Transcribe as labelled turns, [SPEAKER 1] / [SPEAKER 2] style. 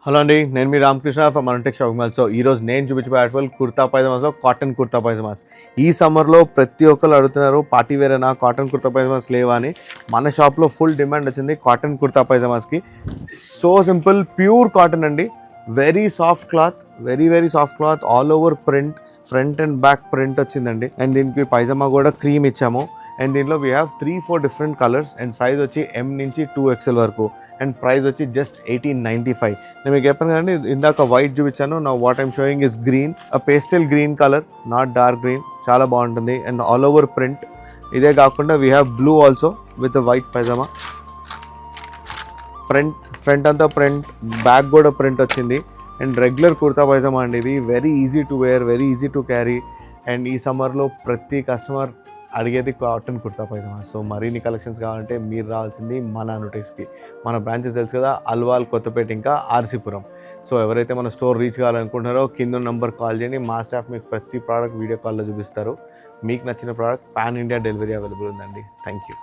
[SPEAKER 1] Hello అండి, నేను మీ Ramakrishna from Anutech shopping mall. So ఈరోజు నేను చూపించబోయే article kurta pyjamas, cotton kurta pyjamas. ఈ సమ్మర్లో ప్రతి ఒక్కరు అడుగుతున్నారు పార్టీ వేర్ అయినా కాటన్ కుర్తా పైజామాస్ లేవా అని. మన షాప్లో ఫుల్ డిమాండ్ వచ్చింది కాటన్ కుర్తా పైజామాస్కి. సో సింపుల్, ప్యూర్ కాటన్ అండి. Very soft cloth, very soft cloth, all over print, front and back print వచ్చిందండి. అండ్ దీనికి పైజామా కూడా క్రీమ్ ఇచ్చాము. అండ్ దీంట్లో we have 3-4 different colours. And size వచ్చి M నుంచి 2XL వరకు. అండ్ ప్రైస్ వచ్చి జస్ట్ 1895. నేను మీకు చెప్పాను కదండి, ఇందాక వైట్ చూపించాను. నా what I'm showing is green, pastel green colour, not dark green. చాలా బాగుంటుంది. And all over print. ఇదే కాకుండా we have blue also with white pyjama. Front అంతా ప్రింట్, బ్యాక్ కూడా ప్రింట్ వచ్చింది. అండ్ రెగ్యులర్ కుర్తా పైజామా అండి ఇది. Very easy to wear, very easy to carry. And ఈ సమ్మర్లో ప్రతి కస్టమర్ అడిగేది కాటన్ కుర్తా పైజామా. సో మరిన్ని కలెక్షన్స్ కావాలంటే మీరు రావాల్సింది మన అనుటెక్స్కి. మన బ్రాంచెస్ తెలుసు కదా, అల్వాల్, కొత్తపేట, ఇంకా ఆర్సీపురం. సో ఎవరైతే మన స్టోర్ రీచ్ కావాలనుకుంటున్నారో కింద నెంబర్ కాల్ చేయండి. మా స్టాఫ్ మీకు ప్రతి ప్రోడక్ట్ వీడియో కాల్లో చూపిస్తారు. మీకు నచ్చిన product pan India delivery available ఉందండి. Thank you.